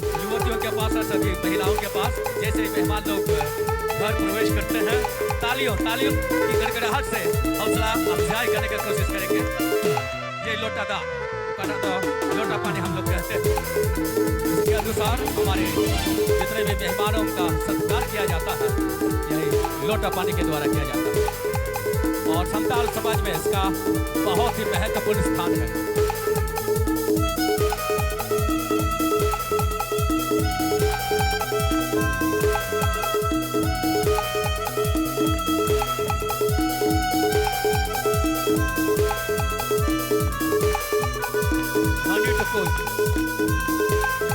युवतियों के पास और सभी महिलाओं के पास जैसे मेहमान लोग घर प्रवेश करते हैं, तालियों की गड़गड़ाहट से हौसला अफजाई करने की कोशिश करेंगे। ये लोटा पानी हम लोग कहते हैं। इसके अनुसार हमारे जितने भी मेहमानों का सत्कार किया जाता है यही लोटा पानी के द्वारा किया जाता है और संताल समाज में इसका बहुत ही महत्वपूर्ण स्थान है।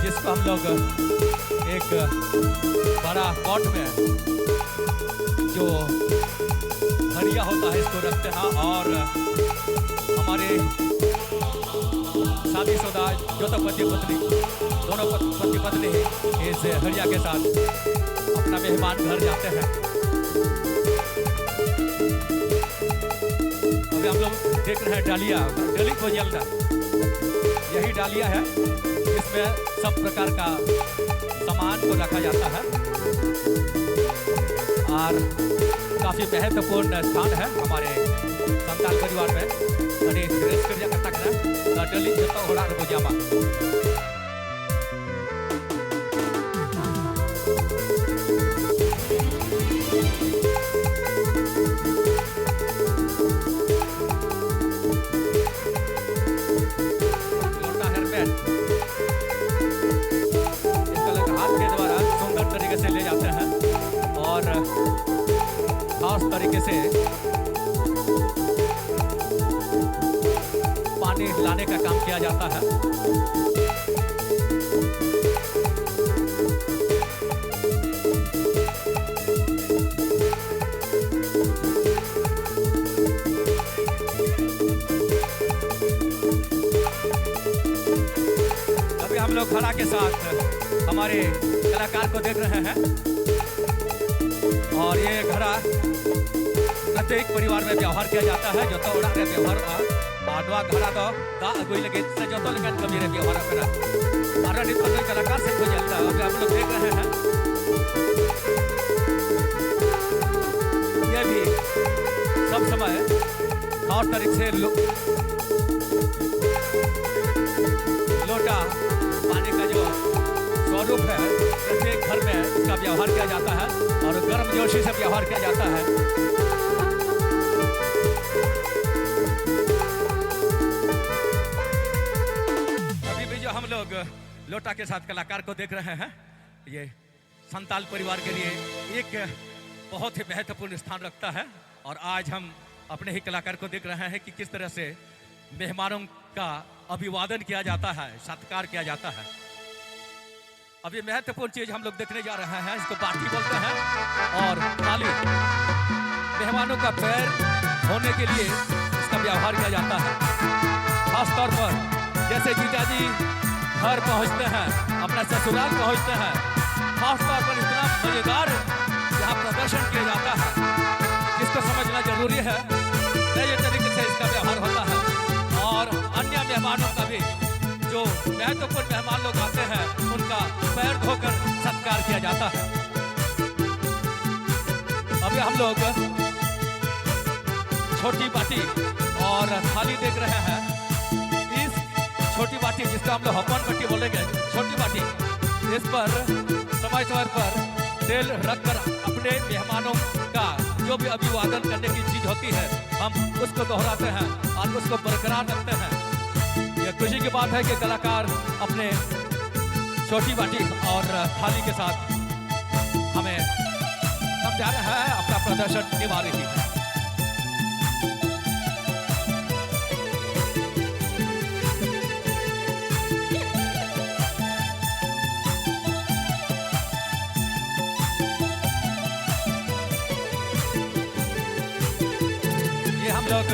जिसको हम लोग एक बड़ा पॉट में जो हरिया होता है इसको रखते हैं और हमारे शादीशुदा जो तो पति पत्नी दोनों पति पत्नी इस हरिया के साथ अपना मेहमान घर जाते हैं। अभी हम लोग देख रहे हैं डाली को जलना, यही डालिया है इसमें सब प्रकार का सामान को रखा जाता है और काफी महत्वपूर्ण स्थान है हमारे संताल परिवार में। अरे श्रेष्ठ कर जाकर तक ना डली जतो होड़ा को जामा से ले जाते हैं और खास तरीके से पानी लाने का काम किया जाता है। अभी हम लोग खड़ा के साथ हमारे कलाकार को देख रहे हैं और ये घड़ा प्रत्येक परिवार में व्यवहार किया जाता है जो तो उड़ा रे व्यवहार आडवा घड़ा तो दा अगुई लगे से जो तो लेकिन कभी रे व्यवहार करा और नित कोई कलाकार से कोई चलता है। अभी आप लोग देख रहे हैं ये भी सब समय और तरीके से लोटा पानी का जो स्वरूप है प्रत्येक घर में इसका व्यवहार किया जाता है और गर्म जोशी से व्यवहार किया जाता है। अभी भी जो हम लोग लोटा के साथ कलाकार को देख रहे हैं ये संताल परिवार के लिए एक बहुत ही महत्वपूर्ण स्थान रखता है और आज हम अपने ही कलाकार को देख रहे हैं कि किस तरह से मेहमानों का अभिवादन किया जाता है, सत्कार किया जाता है। अब ये महत्वपूर्ण चीज हम लोग देखने जा रहे हैं, इसको बाटी बोलते हैं और थाली मेहमानों का पैर धोने के लिए इसका व्यवहार किया जाता है। खास तौर पर जैसे जीजाजी घर पहुंचते हैं, अपना ससुराल पहुंचते हैं, खास तौर पर इतना मजेदार यहाँ प्रदर्शन किया जाता है जिसको समझना जरूरी है। नए तरीके से इसका व्यवहार होता है और अन्य मेहमानों का भी जो महत्वपूर्ण मेहमान लोग आते हैं उनका पैर धोकर सत्कार किया जाता है। अभी हम लोग छोटी बाटी और थाली देख रहे हैं। इस छोटी बाटी जिसको हम लोग हपन बाटी बोलेंगे, छोटी बाटी, इस पर समय पर तेल रखकर अपने मेहमानों का जो भी अभिवादन करने की चीज होती है हम उसको दोहराते हैं और उसको बरकरार रखते हैं। यह खुशी की बात है कि कलाकार अपने छोटी बाटी और थाली के साथ हमें समझा रहा है, अपना प्रदर्शन निभा रही है। ये हम लोग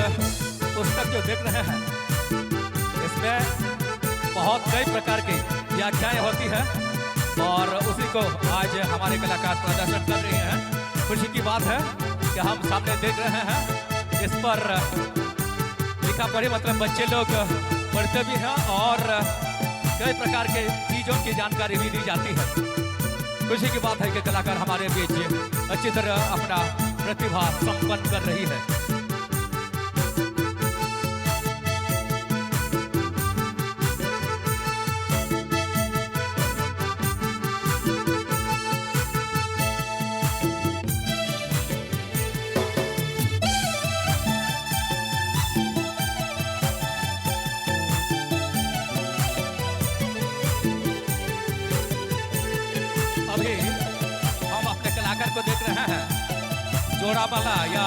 पुस्तक जो देख रहे हैं इसमें बहुत कई प्रकार की व्याख्याएं होती है और उसी को आज हमारे कलाकार प्रदर्शन कर रहे हैं। खुशी की बात है कि हम सामने देख रहे हैं, इस पर लिखा पढ़े मतलब बच्चे लोग पढ़ते भी हैं और कई प्रकार के चीजों की जानकारी भी दी जाती है। खुशी की बात है कि कलाकार हमारे बीच अच्छी तरह अपना प्रतिभा संपन्न कर रही है। अभी हम अपने कलाकार को देख रहे हैं, जोड़ा माला या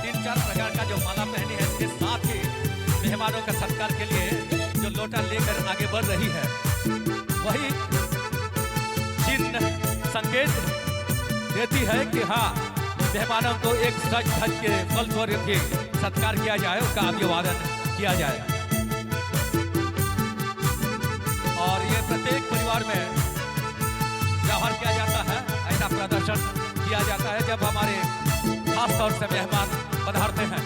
3-4 प्रकार का जो माला पहनी है, इसके साथ ही मेहमानों का सत्कार के लिए जो लोटा लेकर आगे बढ़ रही है, वही चिन्ह संकेत देती है कि हाँ, मेहमानों को एक सज धज के फलस्वरूप भी सत्कार किया जाए, उनका अभिवादन किया जाए। और ये प्रत्येक परिवार में व्यवहार किया जाता है, ऐसा प्रदर्शन किया जाता है जब हमारे खास तौर से मेहमान पधारते हैं।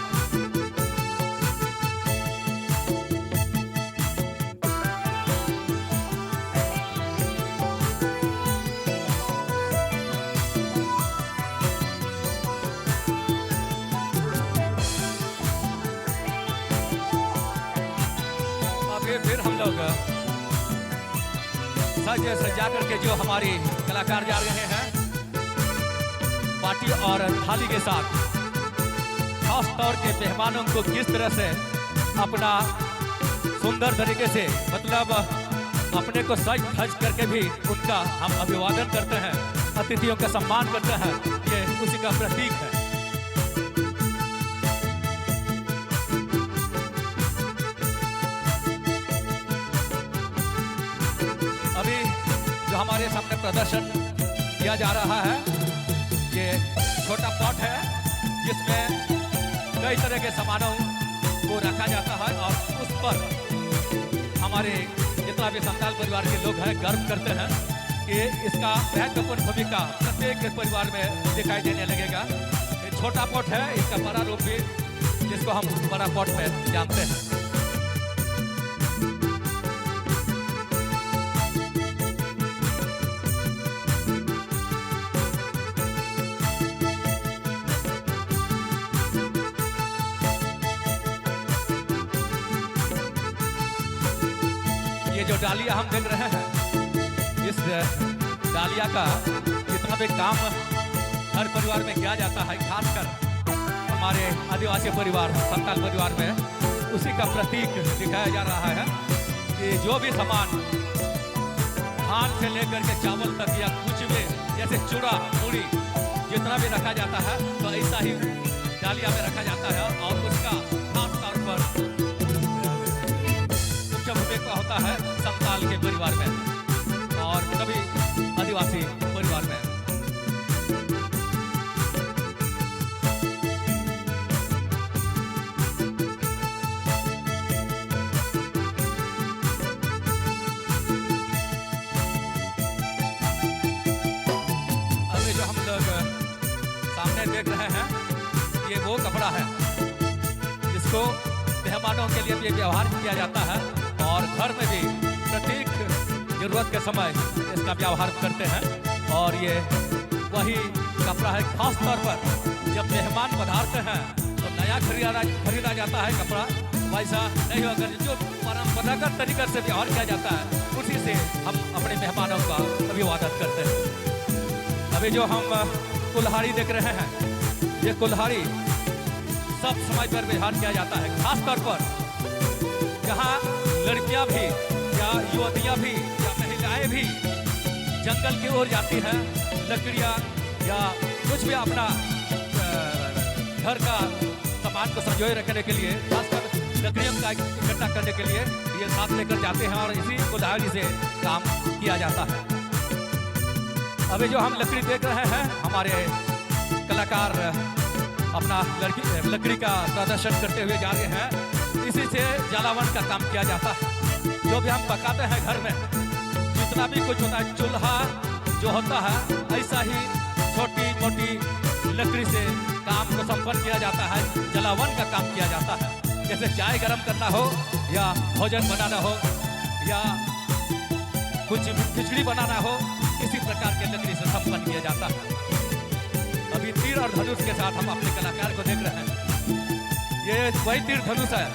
अब ये फिर हम लोग सजा करके जो हमारी कलाकार जा रहे हैं पार्टी और थाली के साथ, खास तौर के मेहमानों को किस तरह से अपना सुंदर तरीके से, मतलब अपने को सज धज करके भी उनका हम अभिवादन करते हैं, अतिथियों का सम्मान करते हैं, ये उसी का प्रतीक है। अभी जो हमारे सामने प्रदर्शन किया जा रहा है, ये छोटा पॉट है जिसमें कई तरह के सामानों को रखा जाता है और उस पर हमारे जितना भी संताल परिवार के लोग हैं गर्व करते हैं कि इसका महत्वपूर्ण भूमिका प्रत्येक परिवार में दिखाई देने लगेगा। ये छोटा पॉट है, इसका बड़ा रूप भी जिसको हम बड़ा पॉट में जानते हैं। ये जो डालिया हम देख रहे हैं, इस डालिया का जितना भी काम हर परिवार में किया जाता है, खासकर हमारे आदिवासी परिवार, संताल परिवार में, उसी का प्रतीक दिखाया जा रहा है कि जो भी सामान धान से लेकर के चावल तक या कुछ भी जैसे चूड़ा पूरी जितना भी रखा जाता है, तो ऐसा ही डालिया में रखा जाता है और उसका खास तौर पर भूमिका होता है संताल के परिवार में और सभी आदिवासी परिवार में। अभी जो हम लोग सामने देख रहे हैं, ये वो कपड़ा है जिसको मेहमानों के लिए भी व्यवहार किया जाता है और घर में भी प्रत्येक जरूरत के समय इसका व्यवहार करते हैं। और ये वही कपड़ा है, खास तौर पर जब मेहमान पधारते हैं तो नया खरीदा जाता है कपड़ा, वैसा नहीं होगा। जो परंपरागत तरीके से व्यवहार किया जाता है, उसी से हम अपने मेहमानों का अभिवादन करते हैं। अभी जो हम कुल्हाड़ी देख रहे हैं, ये कुल्हाड़ी सब समय पर व्यवहार किया जाता है, खास तौर पर जहाँ लड़कियां भी या युवतियां भी या महिलाएं भी जंगल की ओर जाती हैं, लकड़ियां या कुछ भी अपना घर का सामान को संजोए रखने के लिए, खासकर लकड़ियों का इकट्ठा करने के लिए ये साथ लेकर जाते हैं और इसी कुल्हाड़ी से काम किया जाता है। अभी जो हम लकड़ी देख रहे हैं, हमारे कलाकार अपना लकड़ी का प्रदर्शन करते हुए जा रहे हैं। इसी से जलावन का काम किया जाता है। जो भी हम पकाते हैं घर में, जितना भी कुछ होता है, चूल्हा जो होता है, ऐसा ही छोटी मोटी लकड़ी से काम को संपन्न किया जाता है, जलावन का काम किया जाता है। जैसे चाय गर्म करना हो या भोजन बनाना हो या कुछ खिचड़ी बनाना हो, इसी प्रकार के लकड़ी से संपन्न किया जाता है। अभी तीर और धनुष के साथ हम अपने कलाकार को देख रहे हैं। ये वही तीर धनुष है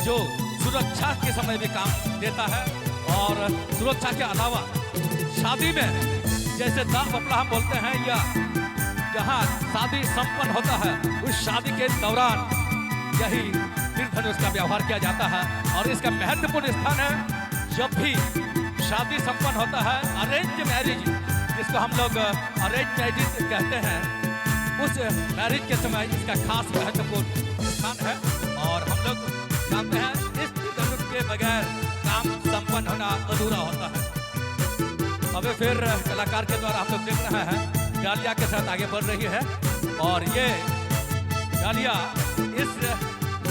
जो सुरक्षा के समय भी काम देता है, और सुरक्षा के अलावा शादी में जैसे दाव पपड़ा हम बोलते हैं, या जहाँ शादी संपन्न होता है उस शादी के दौरान यही तीर धनुष का व्यवहार किया जाता है। और इसका महत्वपूर्ण स्थान है, जब भी शादी संपन्न होता है, अरेंज मैरिज जिसको हम लोग अरेंज मैरिज कहते हैं, उस मैरिज के समय इसका खास महत्वपूर्ण स्थान है। और हम लोग जानते हैं इस तीर धनुष के बगैर काम संपन्न होना अधूरा होता है। अभी फिर कलाकार के द्वारा हम लोग देख रहे हैं डालिया के साथ आगे बढ़ रही है, और ये डालिया इस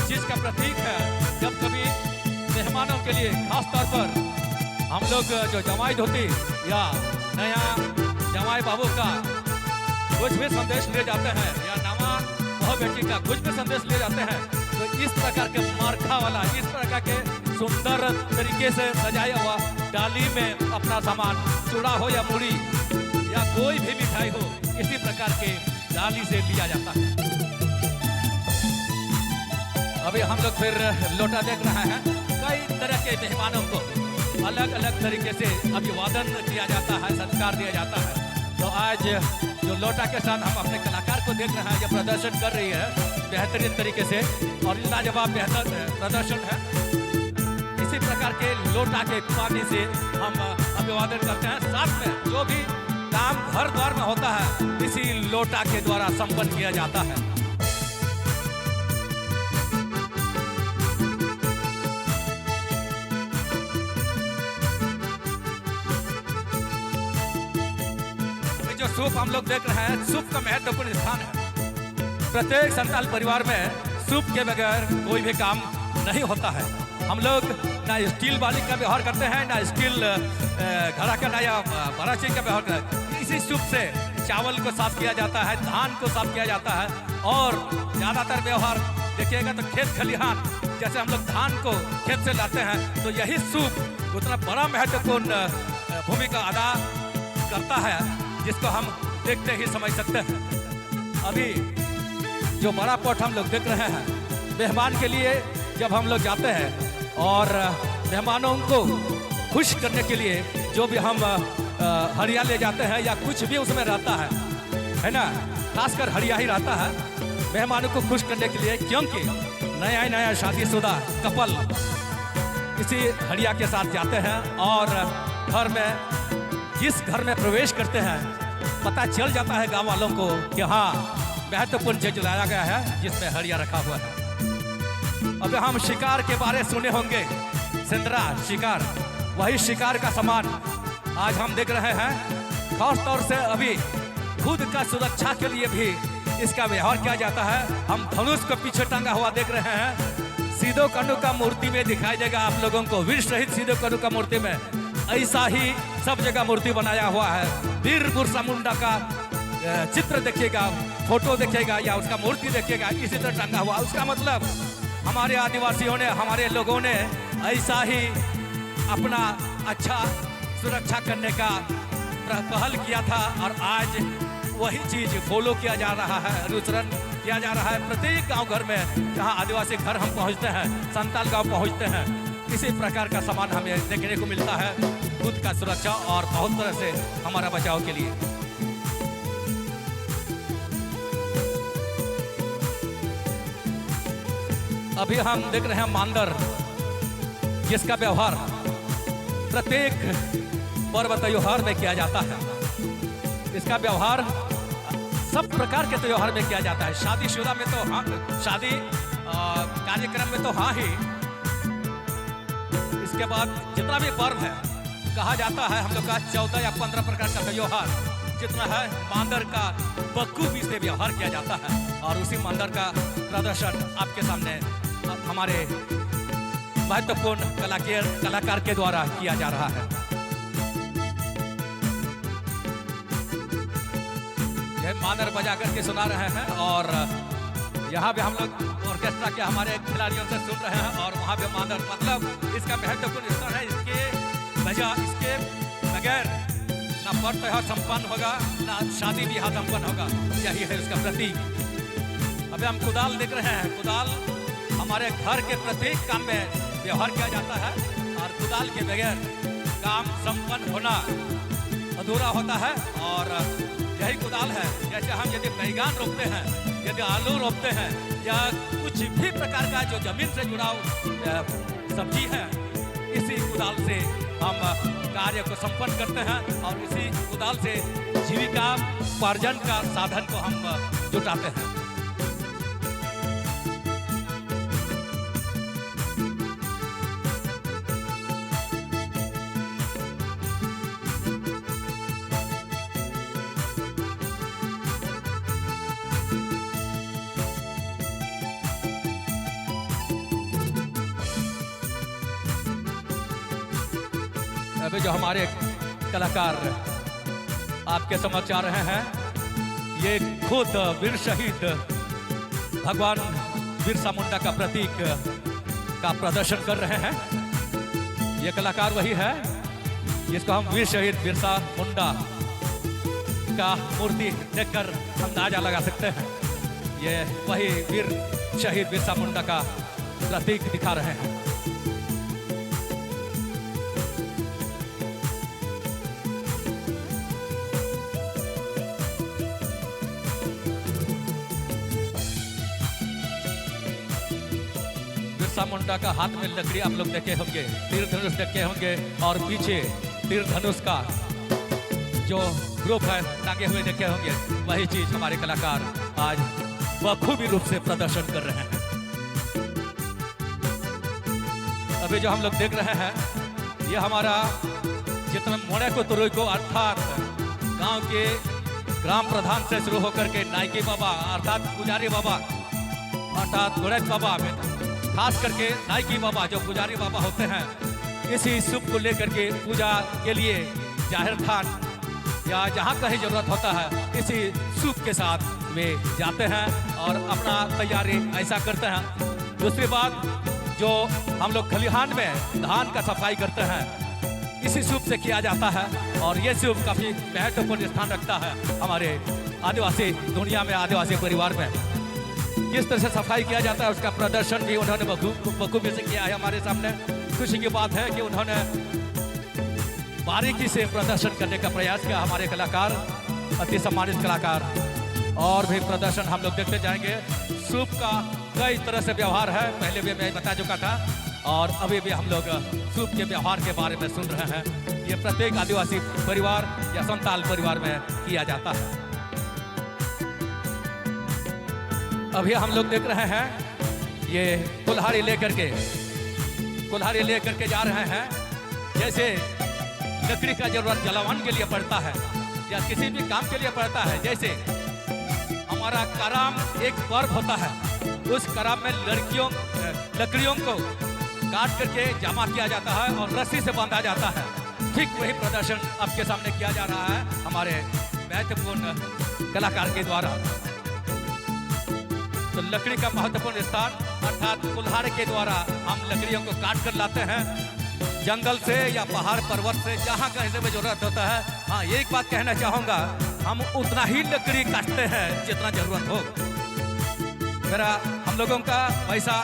चीज का प्रतीक है। जब कभी मेहमानों के लिए खास तौर पर हम लोग जो जमाई धोती या नया जमाई बाबू का कुछ भी संदेश ले जाते हैं, या नवा बहू बेटी का कुछ भी संदेश ले जाते हैं, तो इस प्रकार के मार्खा वाला, इस प्रकार के सुंदर तरीके से सजाया हुआ डाली में अपना सामान, चूड़ा हो या मूड़ी या कोई भी मिठाई हो, इसी प्रकार के डाली से लिया जाता है। अभी हम लोग फिर लोटा देख रहे हैं। कई तरह के मेहमानों को अलग अलग तरीके से अभिवादन किया जाता है, सत्कार दिया जाता है। तो आज जो लोटा के साथ हम अपने कलाकार को देख रहे हैं, जो प्रदर्शन कर रही है बेहतरीन तरीके से, और लाजवाब बेहतर प्रदर्शन है। इसी प्रकार के लोटा के पानी से हम अभिवादन करते हैं। साथ में जो भी काम घर द्वार में होता है, इसी लोटा के द्वारा संपन्न किया जाता है। जो सूप हम लोग देख रहे हैं, सूप का महत्वपूर्ण स्थान है। प्रत्येक संताल परिवार में सूप के बगैर कोई भी काम नहीं होता है। हम लोग ना स्टील बाली का व्यवहार करते हैं, ना स्टील घड़ा का या बराची का व्यवहार करते हैं। इसी सूप से चावल को साफ किया जाता है, धान को साफ किया जाता है, और ज़्यादातर व्यवहार देखिएगा तो खेत खलिहान, जैसे हम लोग धान को खेत से लाते हैं, तो यही सूप उतना बड़ा महत्वपूर्ण भूमिका अदा करता है, जिसको हम देखते ही समझ सकते हैं। अभी जो बड़ा पॉट हम लोग देख रहे हैं, मेहमान के लिए जब हम लोग जाते हैं और मेहमानों को खुश करने के लिए जो भी हम हरिया ले जाते हैं या कुछ भी उसमें रहता है ना, खासकर हरिया ही रहता है मेहमानों को खुश करने के लिए, क्योंकि नया शादीशुदा कपल इसी हरिया के साथ जाते हैं और घर में जिस घर में प्रवेश करते हैं पता चल जाता है गांव वालों को कि हाँ महत्वपूर्ण चीज लाया गया है जिसमें हरिया रखा हुआ है। अब हम शिकार के बारे सुने होंगे, सिंदरा शिकार, वही शिकार का सामान आज हम देख रहे हैं। खास तौर से अभी खुद का सुरक्षा के लिए भी इसका व्यवहार किया जाता है। हम धनुष को पीछे टंगा हुआ देख रहे हैं। सीधो कन्नू का मूर्ति में दिखाई देगा आप लोगों को, वीर शहीद सीधो कन्नू का मूर्ति में ऐसा ही सब जगह मूर्ति बनाया हुआ है। वीर बिरसा मुंडा का चित्र देखिएगा, फोटो देखिएगा या उसका मूर्ति देखिएगा, इसी तरह टंगा हुआ। उसका मतलब हमारे आदिवासियों ने, हमारे लोगों ने ऐसा ही अपना अच्छा सुरक्षा करने का पहल किया था, और आज वही चीज फॉलो किया जा रहा है, अनुसरण किया जा रहा है। प्रत्येक गांव घर में जहां आदिवासी घर हम पहुंचते हैं, संताल गांव पहुंचते हैं, इसी प्रकार का सामान हमें देखने को मिलता है, खुद का सुरक्षा और बहुत तरह से हमारा बचाव के लिए। अभी हम देख रहे हैं मांदर, जिसका व्यवहार प्रत्येक पर्व त्योहार में किया जाता है। इसका व्यवहार सब प्रकार के त्योहार में किया जाता है। शादीशुदा में तो हाँ, शादी कार्यक्रम में तो हाँ ही, इसके बाद जितना भी पर्व है कहा जाता है, हम लोग का 14 या 15 प्रकार का त्योहार जितना है, मांदर का बखूबी से व्यवहार किया जाता है। और उसी मांदर का प्रदर्शन आपके सामने हमारे महत्वपूर्ण कलाकार के द्वारा किया जा रहा है। यह मांदर बजा करके सुना रहे हैं, और यहाँ पे हम लोग ऑर्केस्ट्रा के हमारे खिलाड़ियों से सुन रहे हैं, और वहाँ पे मांदर, मतलब इसका महत्वपूर्ण स्थान है। इसके भैया इसके बगैर ना पर्व त्योहार संपन्न होगा, ना शादी ब्याह संपन्न होगा। यही है उसका प्रतीक। अभी हम कुदाल देख रहे हैं। कुदाल हमारे घर के प्रत्येक काम में व्यवहार किया जाता है और कुदाल के बगैर काम संपन्न होना अधूरा होता है। और यही कुदाल है। जैसे हम यदि बैगन रोपते हैं, यदि आलू रोपते हैं या कुछ भी प्रकार का जो जमीन से जुड़ा सब्जी है, इसी कुदाल से हम कार्य को संपन्न करते हैं और इसी कुदाल से जीविका उपार्जन का साधन को हम जुटाते हैं। अभी जो हमारे कलाकार आपके समक्ष आ रहे हैं, ये खुद वीर शहीद भगवान बिरसा मुंडा का प्रतीक का प्रदर्शन कर रहे हैं। ये कलाकार वही है जिसको हम वीर शहीद बिरसा मुंडा का मूर्ति देखकर अंदाजा लगा सकते हैं। ये वही वीर शहीद बिरसा मुंडा का प्रतीक दिखा रहे हैं। बिरसा मुंडा का हाथ में लकड़ी आप लोग देखे होंगे, तीर धनुष देखे होंगे और पीछे तीर धनुष का जो ग्रुप है टांगे हुए देखे होंगे। वही चीज हमारे कलाकार आज बखूबी रूप से प्रदर्शन कर रहे हैं। अभी जो हम लोग देख रहे हैं, ये हमारा जितना मोड़े को तुरई को अर्थात गांव के ग्राम प्रधान से शुरू होकर के नायकी बाबा अर्थात पुजारी बाबा अर्थात गणेश बाबा में खास करके नायकी बाबा जो पुजारी बाबा होते हैं, इसी शुभ को लेकर के पूजा के लिए जाहिर थान या जहाँ कहीं जरूरत होता है, इसी शुभ के साथ वे जाते हैं और अपना तैयारी ऐसा करते हैं। दूसरी बात, जो हम लोग खलिहान में धान का सफाई करते हैं, इसी शुभ से किया जाता है और ये शुभ काफी महत्वपूर्ण स्थान रखता है हमारे आदिवासी दुनिया में, आदिवासी परिवार में। किस तरह से सफाई किया जाता है उसका प्रदर्शन भी उन्होंने बखूबी से किया है हमारे सामने। खुशी की बात है कि उन्होंने बारीकी से प्रदर्शन करने का प्रयास किया। हमारे कलाकार, अति सम्मानित कलाकार, और भी प्रदर्शन हम लोग देखते जाएंगे। सूप का कई तरह से व्यवहार है, पहले भी मैं बता चुका था और अभी भी हम लोग सूप के व्यवहार के बारे में सुन रहे हैं। ये प्रत्येक आदिवासी परिवार या संताल परिवार में किया जाता है। अभी हम लोग देख रहे हैं ये कुल्हाड़ी लेकर के जा रहे हैं। जैसे लकड़ी का जरूरत जलावन के लिए पड़ता है या किसी भी काम के लिए पड़ता है, जैसे हमारा कराम एक पर्व होता है, उस कराम में लकड़ियों को काट करके जमा किया जाता है और रस्सी से बांधा जाता है। ठीक वही प्रदर्शन आपके सामने किया जा रहा है हमारे महत्वपूर्ण कलाकार के द्वारा। तो लकड़ी का महत्वपूर्ण स्थान अर्थात कुल्हाड़ी के द्वारा हम लकड़ियों को काट कर लाते हैं जंगल से या पहाड़ पर्वत से, जहाँ कहीं से भी जरूरत होता है। हाँ, एक बात कहना चाहूँगा, हम उतना ही लकड़ी काटते हैं जितना जरूरत हो। मेरा हम लोगों का ऐसा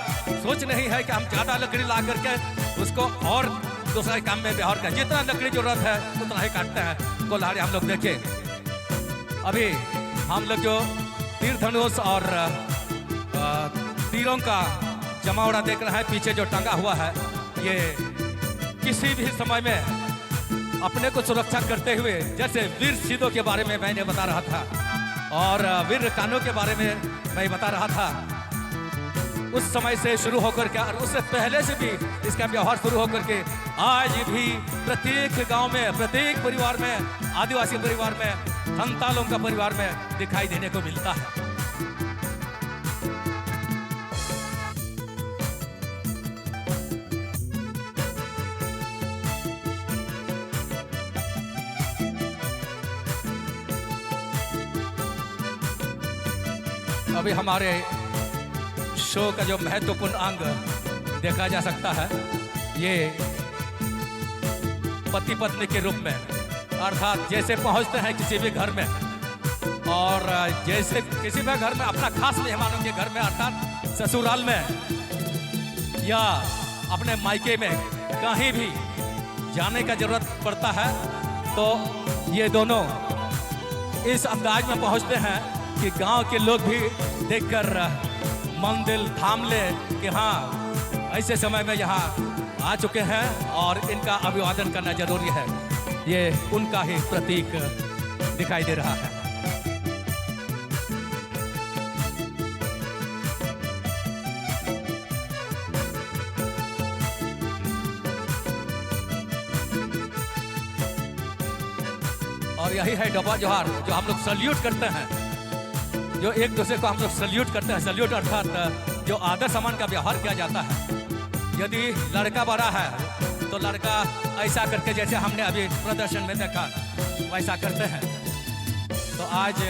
सोच नहीं है कि हम ज़्यादा लकड़ी ला करके उसको और दूसरे काम में व्यवहार करें। जितना लकड़ी जरूरत है उतना ही काटते हैं। कुल्हाड़ी हम लोग देखें, अभी हम लोग जो तीर धनुष और तीरों का जमावड़ा देख रहा है, पीछे जो टंगा हुआ है, ये किसी भी समय में अपने को सुरक्षा करते हुए, जैसे वीर सिद्धों के बारे में मैंने बता रहा था और वीर कान्हों के बारे में मैं बता रहा था, उस समय से शुरू होकर के और उससे पहले से भी इसका व्यवहार शुरू होकर के आज भी प्रत्येक गांव में, प्रत्येक परिवार में, आदिवासी परिवार में, संतालों का परिवार में दिखाई देने को मिलता है। अभी हमारे शो का जो महत्वपूर्ण अंग देखा जा सकता है, ये पति पत्नी के रूप में, अर्थात जैसे पहुंचते हैं किसी भी घर में और जैसे किसी भी घर में अपना खास मेहमानों के घर में अर्थात ससुराल में या अपने मायके में कहीं भी जाने का जरूरत पड़ता है तो ये दोनों इस अंदाज में पहुंचते हैं कि गांव के लोग भी देखकर मन दिल थाम ले कि हाँ ऐसे समय में यहाँ आ चुके हैं और इनका अभिवादन करना जरूरी है। ये उनका ही प्रतीक दिखाई दे रहा है। और यही है डब्बा जोहार जो हम लोग सल्यूट करते हैं, जो एक दूसरे को हम लोग सल्यूट करते हैं। सल्यूट अर्थात जो आदर सम्मान का व्यवहार किया जाता है। यदि लड़का बड़ा है तो लड़का ऐसा करके जैसे हमने अभी प्रदर्शन में देखा वैसा करते हैं। तो आज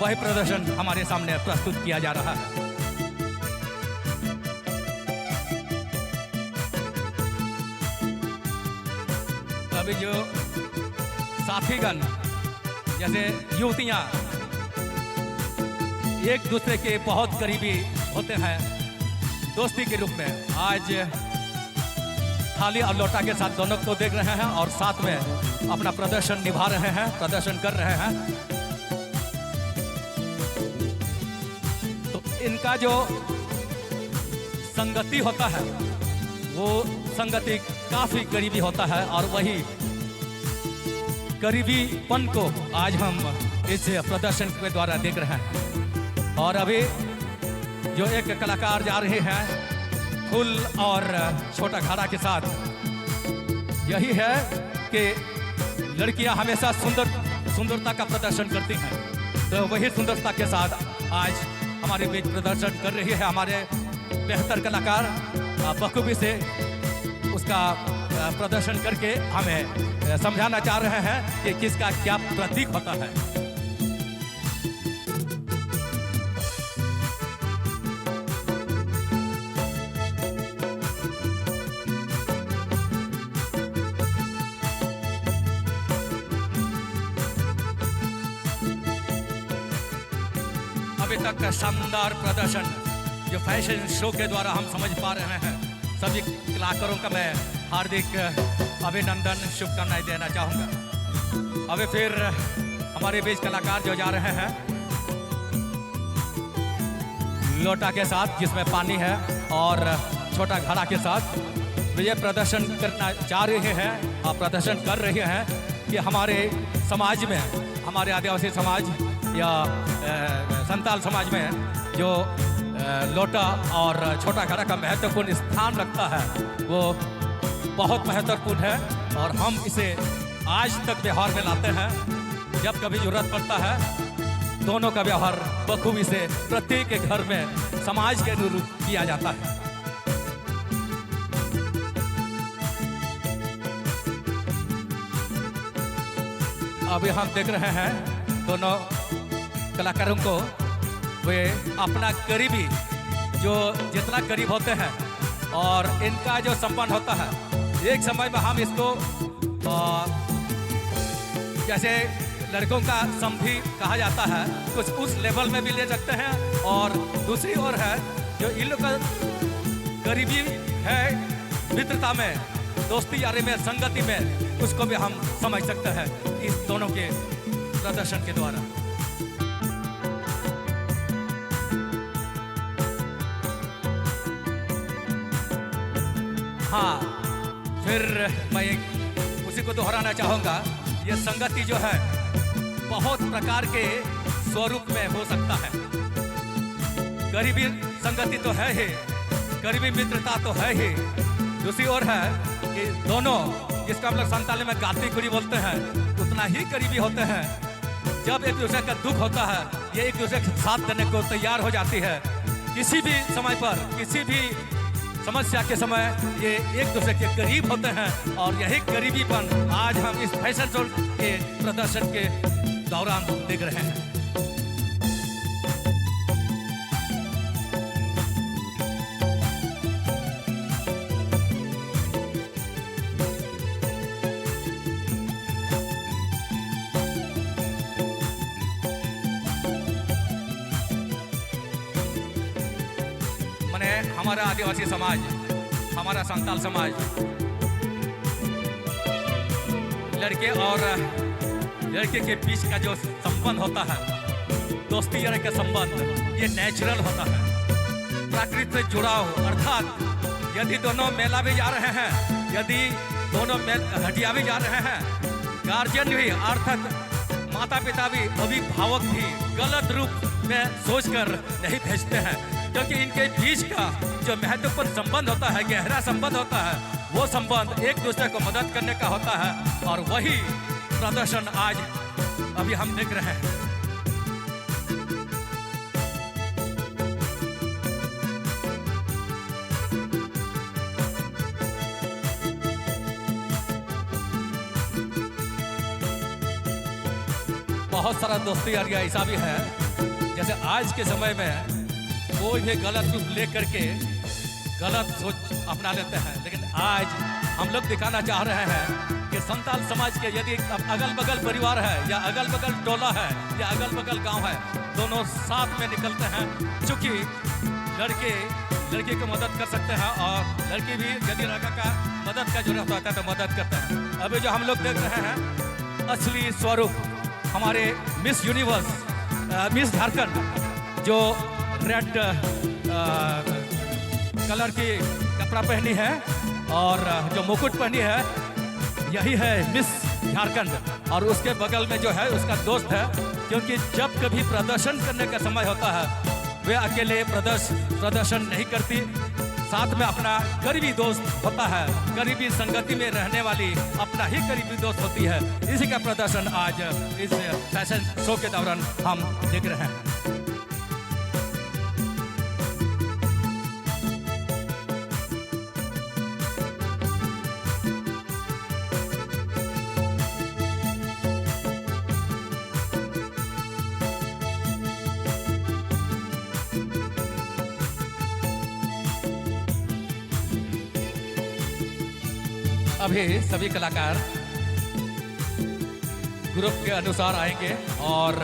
वही प्रदर्शन हमारे सामने प्रस्तुत किया जा रहा है। अभी जो साथीगण जैसे युवतियां एक दूसरे के बहुत करीबी होते हैं दोस्ती के रूप में, आज थाली और लोटा के साथ दोनों को देख रहे हैं और साथ में अपना प्रदर्शन निभा रहे हैं, प्रदर्शन कर रहे हैं। तो इनका जो संगति होता है वो संगति काफी करीबी होता है और वही करीबीपन को आज हम इस प्रदर्शन के द्वारा देख रहे हैं। और अभी जो एक कलाकार जा रहे हैं फूल और छोटा घड़ा के साथ, यही है कि लड़कियां हमेशा सुंदरता का प्रदर्शन करती हैं, तो वही सुंदरता के साथ आज हमारे बीच प्रदर्शन कर रही है हमारे बेहतर कलाकार बखूबी से उसका प्रदर्शन करके हमें समझाना चाह रहे हैं कि किसका क्या प्रतीक होता है। अभी तक का शानदार प्रदर्शन जो फैशन शो के द्वारा हम समझ पा रहे हैं, सभी कलाकारों का मैं हार्दिक अभिनंदन शुभकामनाएं देना चाहूँगा। अभी फिर हमारे बीच कलाकार जो जा रहे हैं लोटा के साथ जिसमें पानी है और छोटा घड़ा के साथ, तो ये प्रदर्शन करना चाह रहे हैं और प्रदर्शन कर रहे हैं कि हमारे समाज में, हमारे आदिवासी समाज या संताल समाज में जो लोटा और छोटा घड़ा का महत्वपूर्ण स्थान रखता है वो बहुत महत्वपूर्ण है और हम इसे आज तक व्यवहार में लाते हैं। जब कभी जरूरत पड़ता है दोनों का व्यवहार बखूबी से प्रत्येक के घर में समाज के अनुरूप किया जाता है। अभी हम देख रहे हैं दोनों कलाकारों को, वे अपना करीबी जो जितना करीब होते हैं और इनका जो संबंध होता है, एक समय में हम इसको जैसे लड़कों का समधी कहा जाता है, कुछ उस लेवल में भी ले सकते हैं और दूसरी ओर है जो इन लोग का करीबी है मित्रता में, दोस्ती यारी में, संगति में, उसको भी हम समझ सकते हैं इस दोनों के प्रदर्शन के द्वारा। हाँ, फिर मैं उसी को दोहराना चाहूँगा, ये संगति जो है बहुत प्रकार के स्वरूप में हो सकता है। करीबी संगति तो है ही, करीबी मित्रता तो है ही, दूसरी ओर है कि दोनों, जिसको हम लोग संताली में गाती कुड़ी बोलते हैं, उतना ही करीबी होते हैं। जब एक दूसरे का दुख होता है ये एक दूसरे के साथ देने को तैयार हो जाती है। किसी भी समय पर, किसी भी समस्या के समय ये एक दूसरे के करीब होते हैं और यही करीबीपन आज हम इस फैशन शो के प्रदर्शन के दौरान देख रहे हैं। माने हमारा आदिवासी समाज, हमारा संताल समाज, लड़के और लड़के के बीच का जो संबंध होता है, दोस्ती यानी का संबंध, ये नेचुरल होता है, प्रकृति से जुड़ाव। अर्थात यदि दोनों मेला भी जा रहे हैं, यदि दोनों हटिया भी जा रहे हैं, गार्जियन भी अर्थात माता पिता भी, अभिभावक भी गलत रूप में सोचकर नहीं भेजते हैं, क्योंकि इनके बीच का जो महत्वपूर्ण संबंध होता है, गहरा संबंध होता है, वो संबंध एक दूसरे को मदद करने का होता है। और वही प्रदर्शन आज अभी हम देख रहे हैं। बहुत सारा दोस्ती यार ऐसा भी है, जैसे आज के समय में कोई भी गलत रूप ले करके गलत सोच अपना लेते हैं, लेकिन आज हम लोग दिखाना चाह रहे हैं कि संताल समाज के यदि अगल बगल परिवार है, या अगल बगल टोला है, या अगल बगल गांव है, दोनों साथ में निकलते हैं। चूँकि लड़के को मदद कर सकते हैं, और लड़की भी यदि लड़का का मदद का जरूरत होता है तो मदद करते हैं। अभी जो हम लोग देख रहे हैं असली स्वरूप हमारे मिस यूनिवर्स, मिस झारखंड, जो रेड कलर की कपड़ा पहनी है और जो मुकुट पहनी है, यही है मिस झारखंड। और उसके बगल में जो है उसका दोस्त है, क्योंकि जब कभी प्रदर्शन करने का समय होता है, वे अकेले प्रदर्शन नहीं करती, साथ में अपना करीबी दोस्त होता है, करीबी संगति में रहने वाली अपना ही करीबी दोस्त होती है। इसी का प्रदर्शन आज इस फैशन शो के दौरान हम देख रहे हैं। अभी सभी कलाकार ग्रुप के अनुसार आएंगे और